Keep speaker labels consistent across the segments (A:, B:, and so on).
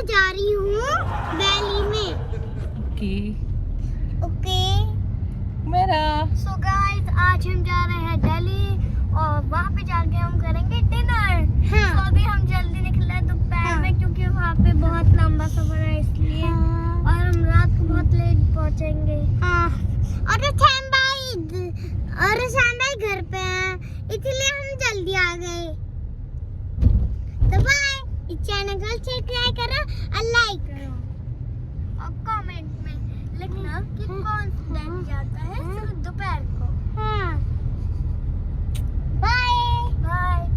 A: मैं जा रही हूँ दिल्ली में। ओके
B: मेरा
A: सो गाइस, आज हम जा रहे हैं दिल्ली और वहाँ पे जाके हम करेंगे डिनर। तो अभी हम जल्दी निकले दोपहर में क्योंकि वहाँ पे बहुत लंबा सफर है इसलिए। और हम रात को बहुत लेट पहुँचेंगे। और शाम भाई घर पे हैं इसलिए हम जल्दी आ गए। तो बाय, इस चैनल को सब्सक्राइब करो और लाइक करो और कमेंट में लिखना कि कौन सा दिन जाता है सिर्फ दोपहर को। Bye bye.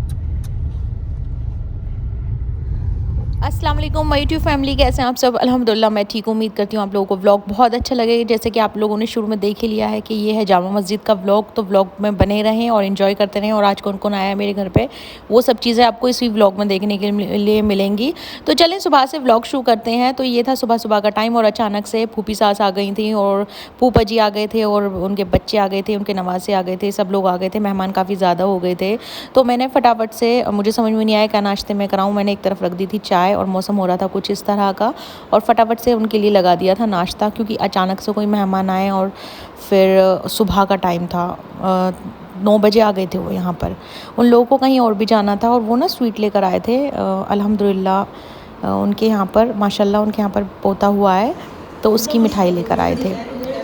B: अस्सलाम वालेकुम माय यूट्यूब फैमिली, कैसे हैं आप सब? अल्हम्दुलिल्लाह मैं ठीक हूँ। उम्मीद करती हूँ आप लोगों को व्लॉग बहुत अच्छा लगेगा। जैसे कि आप लोगों ने शुरू में देख ही लिया है कि ये है जामा मस्जिद का व्लॉग, तो व्लॉग में बने रहें और एंजॉय करते रहें। और आज कौन कौन आया है मेरे घर पे वो सब चीज़ें आपको इसी व्लॉग में देखने के लिए मिलेंगी। तो चलें सुबह से व्लॉग शुरू करते हैं। तो ये था सुबह सुबह का टाइम और अचानक से फूफी सास आ गई थी और फूफा जी आ गए थे और उनके बच्चे आ गए थे, उनके नवासे आ गए थे, सब लोग आ गए थे, मेहमान काफ़ी ज़्यादा हो गए थे। तो मैंने फटाफट से, मुझे समझ में नहीं आया क्या नाश्ते में कराऊँ, मैंने एक तरफ रख दी थी चाय और मौसम हो रहा था कुछ इस तरह का, और फटाफट से उनके लिए लगा दिया था नाश्ता क्योंकि अचानक से कोई मेहमान आए और फिर सुबह का टाइम था। 9 बजे आ गए थे वो यहाँ पर। उन लोगों को कहीं और भी जाना था और वो ना स्वीट लेकर आए थे। अल्हम्दुलिल्लाह उनके यहाँ पर माशाल्लाह उनके यहाँ पर पोता हुआ है तो उसकी मिठाई लेकर आए थे।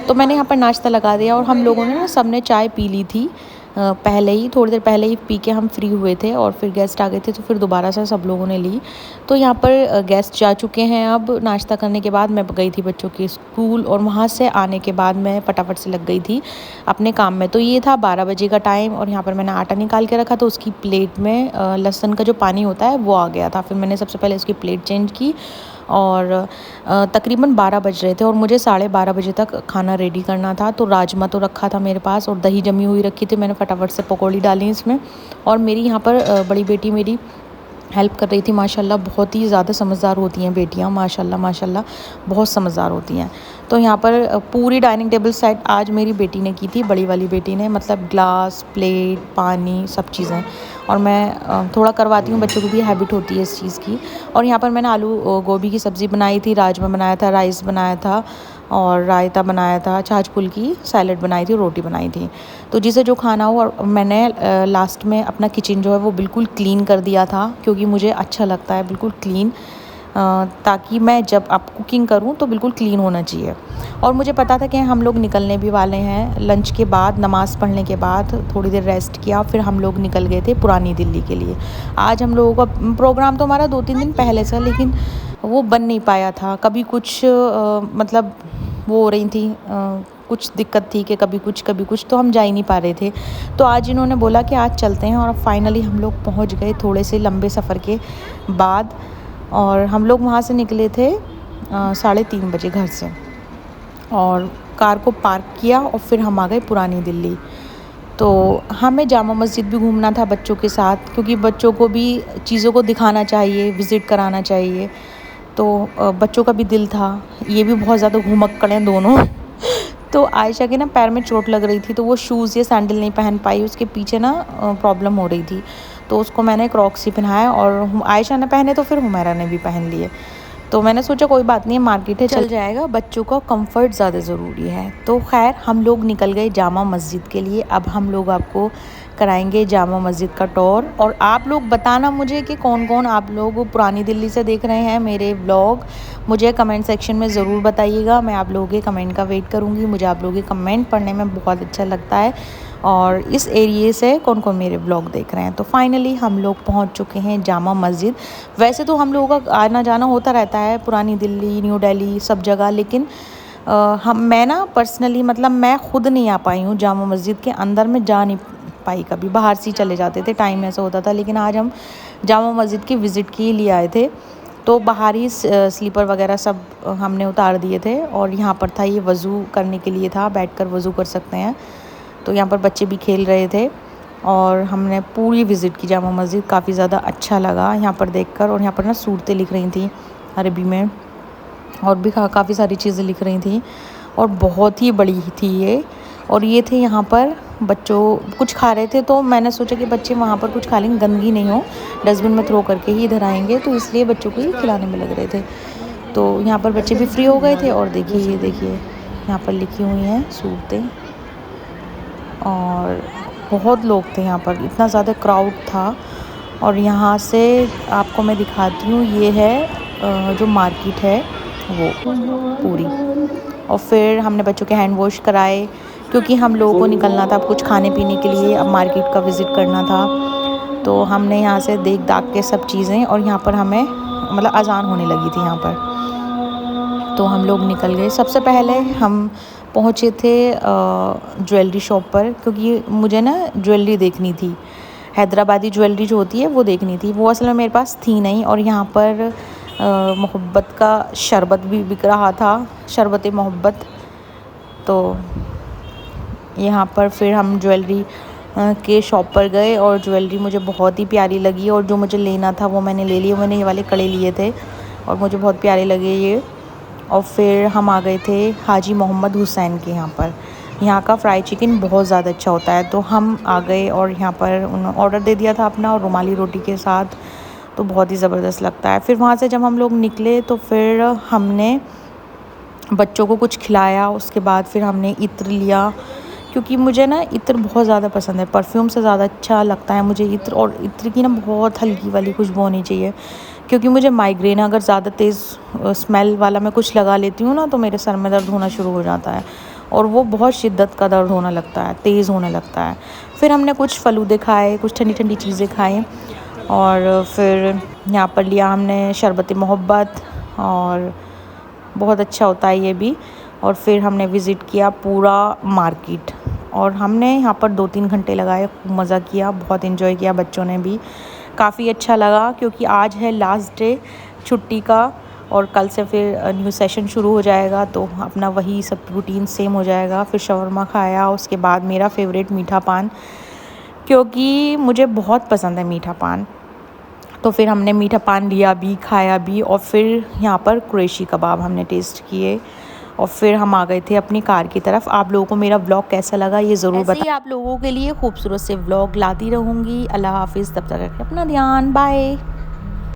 B: तो मैंने यहाँ पर नाश्ता लगा दिया और हम लोगों ने ना सबने चाय पी ली थी पहले ही, थोड़ी देर पहले ही पी के हम फ्री हुए थे और फिर गेस्ट आ गए थे तो फिर दोबारा से सब लोगों ने ली। तो यहाँ पर गेस्ट जा चुके हैं। अब नाश्ता करने के बाद मैं गई थी बच्चों के स्कूल और वहाँ से आने के बाद मैं फटाफट से लग गई थी अपने काम में। तो ये था 12 बजे का टाइम और यहाँ पर मैंने आटा निकाल के रखा तो उसकी प्लेट में लहसुन का जो पानी होता है वो आ गया था। फिर मैंने सबसे पहले उसकी प्लेट चेंज की और तकरीबन 12 बज रहे थे और मुझे 12:30 बजे तक खाना रेडी करना था। तो राजमा तो रखा था मेरे पास और दही जमी हुई रखी थी, मैंने फटाफट से पकौड़ी डाली इसमें। और मेरी यहाँ पर बड़ी बेटी मेरी हेल्प कर रही थी। माशाल्लाह बहुत ही ज़्यादा समझदार होती हैं बेटियाँ, माशाल्लाह माशाल्लाह बहुत समझदार होती हैं। तो यहाँ पर पूरी डाइनिंग टेबल सेट आज मेरी बेटी ने की थी, बड़ी वाली बेटी ने, मतलब ग्लास, प्लेट, पानी, सब चीज़ें। और मैं थोड़ा करवाती हूँ, बच्चों को भी हैबिट होती है इस चीज़ की। और यहाँ पर मैंने आलू गोभी की सब्ज़ी बनाई थी, राजमा बनाया था, राइस बनाया था और रायता बनाया था, छाछ फुल की सैलड बनाई थी, रोटी बनाई थी। तो जिसे जो खाना हो, और मैंने लास्ट में अपना किचन जो है वो बिल्कुल क्लीन कर दिया था क्योंकि मुझे अच्छा लगता है बिल्कुल क्लीन, ताकि मैं जब आप कुकिंग करूं तो बिल्कुल क्लीन होना चाहिए। और मुझे पता था कि हम लोग निकलने भी वाले हैं। लंच के बाद, नमाज़ पढ़ने के बाद थोड़ी देर रेस्ट किया, फिर हम लोग निकल गए थे पुरानी दिल्ली के लिए। आज हम लोगों का प्रोग्राम तो हमारा 2-3 दिन पहले से, लेकिन वो बन नहीं पाया था। कभी कुछ मतलब वो हो रही थी, कुछ दिक्कत थी कि कभी कुछ तो हम जा ही नहीं पा रहे थे। तो आज इन्होंने बोला कि आज चलते हैं और फाइनली हम लोग पहुंच गए थोड़े से लंबे सफ़र के बाद। और हम लोग वहाँ से निकले थे 3:30 बजे घर से और कार को पार्क किया और फिर हम आ गए पुरानी दिल्ली। तो हमें जामा मस्जिद भी घूमना था बच्चों के साथ क्योंकि बच्चों को भी चीज़ों को दिखाना चाहिए, विज़िट कराना चाहिए। तो बच्चों का भी दिल था, ये भी बहुत ज़्यादा घूमक्कड़ हैं दोनों। तो आयशा के ना पैर में चोट लग रही थी तो वो शूज़ या सैंडल नहीं पहन पाई, उसके पीछे ना प्रॉब्लम हो रही थी। तो उसको मैंने क्रॉक्स ही पहनाया और आयशा ने पहने तो फिर हुमैरा ने भी पहन लिए। तो मैंने सोचा कोई बात नहीं है, मार्केट है, चल जाएगा, बच्चों का कंफर्ट ज़्यादा ज़रूरी है। तो खैर हम लोग निकल गए जामा मस्जिद के लिए। अब हम लोग आपको कराएंगे जामा मस्जिद का टूर। और आप लोग बताना मुझे कि कौन कौन आप लोग पुरानी दिल्ली से देख रहे हैं मेरे व्लॉग, मुझे कमेंट सेक्शन में ज़रूर बताइएगा। मैं आप लोगों के कमेंट का वेट करूँगी, मुझे आप लोगों के कमेंट पढ़ने में बहुत अच्छा लगता है। और इस एरिए से कौन कौन मेरे व्लॉग देख रहे हैं। तो फाइनली हम लोग पहुंच चुके हैं जामा मस्जिद। वैसे तो हम लोगों का आना जाना होता रहता है पुरानी दिल्ली, न्यू दिल्ली, सब जगह, लेकिन मैं ना पर्सनली, मतलब मैं ख़ुद नहीं आ पाई हूँ जामा मस्जिद के अंदर, में जा नहीं पाई। कभी बाहर से ही चले जाते थे, टाइम ऐसा होता था। लेकिन आज हम जामा मस्जिद की विज़िट के लिए आए थे तो बाहर ही स्लीपर वगैरह सब हमने उतार दिए थे और यहाँ पर था, ये वज़ू करने के लिए था, बैठकर वज़ू कर सकते हैं। तो यहाँ पर बच्चे भी खेल रहे थे और हमने पूरी विज़िट की जामा मस्जिद। काफ़ी ज़्यादा अच्छा लगा यहाँ पर देखकर। और यहाँ पर ना सूरतें लिख रही थी अरबी में और भी काफ़ी सारी चीज़ें लिख रही थी और बहुत ही बड़ी थी ये। और ये थे यहाँ पर बच्चों कुछ खा रहे थे, तो मैंने सोचा कि बच्चे वहाँ पर कुछ खा लेंगे, गंदगी नहीं हो, डस्टबिन में थ्रो करके ही इधर आएंगे, तो इसलिए बच्चों को ये खिलाने में लग रहे थे। तो यहाँ पर बच्चे भी फ्री हो गए थे। और देखिए ये देखिए यहाँ पर लिखी हुई हैं सूरतें, और बहुत लोग थे यहाँ पर, इतना ज़्यादा क्राउड था। और यहाँ से आपको मैं दिखाती हूँ, ये है जो मार्केट है वो पूरी। और फिर हमने बच्चों के हैंड वॉश कराए, क्योंकि हम लोगों को निकलना था अब कुछ खाने पीने के लिए, अब मार्केट का विज़िट करना था। तो हमने यहाँ से देख दाख के सब चीज़ें, और यहाँ पर हमें मतलब अजान होने लगी थी यहाँ पर, तो हम लोग निकल गए। सबसे पहले हम पहुँचे थे ज्वेलरी शॉप पर, क्योंकि मुझे ना ज्वेलरी देखनी थी, हैदराबादी ज्वेलरी जो होती है वो देखनी थी। वो असल में मेरे पास थी नहीं। और यहाँ पर मोहब्बत का शरबत भी बिक रहा था, शरबत मोहब्बत। तो यहाँ पर फिर हम ज्वेलरी के शॉप पर गए, और ज्वेलरी मुझे बहुत ही प्यारी लगी, और जो मुझे लेना था वो मैंने ले लिया। मैंने ये वाले कड़े लिए थे और मुझे बहुत प्यारे लगे ये। और फिर हम आ गए थे हाजी मोहम्मद हुसैन के यहाँ पर। यहाँ का फ्राई चिकन बहुत ज़्यादा अच्छा होता है, तो हम आ गए और यहाँ पर उन्होंने ऑर्डर दे दिया था अपना, और रुमाली रोटी के साथ, तो बहुत ही ज़बरदस्त लगता है। फिर वहाँ से जब हम लोग निकले तो फिर हमने बच्चों को कुछ खिलाया। उसके बाद फिर हमने इत्र लिया, क्योंकि मुझे ना इत्र बहुत ज़्यादा पसंद है, परफ्यूम से ज़्यादा अच्छा लगता है मुझे इत्र। और इत्र की ना बहुत हल्की वाली खुशबू होनी चाहिए, क्योंकि मुझे माइग्रेन, अगर ज़्यादा तेज़ स्मेल वाला मैं कुछ लगा लेती हूँ ना, तो मेरे सर में दर्द होना शुरू हो जाता है, और वो बहुत शिद्दत का दर्द होने लगता है, तेज़ होने लगता है। फिर हमने कुछ फलूदे खाए, कुछ ठंडी ठंडी चीज़ें खाएँ, और फिर यहाँ पर लिया हमने शरबत मोहब्बत, और बहुत अच्छा होता है ये भी। और फिर हमने विज़िट किया पूरा मार्केट, और हमने यहाँ पर 2-3 घंटे लगाए, खूब मज़ा किया, बहुत एंजॉय किया, बच्चों ने भी काफ़ी अच्छा लगा। क्योंकि आज है लास्ट डे छुट्टी का, और कल से फिर न्यू सेशन शुरू हो जाएगा, तो अपना वही सब रूटीन सेम हो जाएगा। फिर शवरमा खाया, उसके बाद मेरा फेवरेट मीठा पान, क्योंकि मुझे बहुत पसंद है मीठा पान, तो फिर हमने मीठा पान लिया भी, खाया भी। और फिर यहाँ पर कुरैशी कबाब हमने टेस्ट किए, और फिर हम आ गए थे अपनी कार की तरफ। आप लोगों को मेरा व्लॉग कैसा लगा ये ज़रूर बताइए। आप लोगों के लिए खूबसूरत से व्लॉग लाती रहूँगी। अल्लाह हाफिज़, तब तक रखें अपना ध्यान, बाय।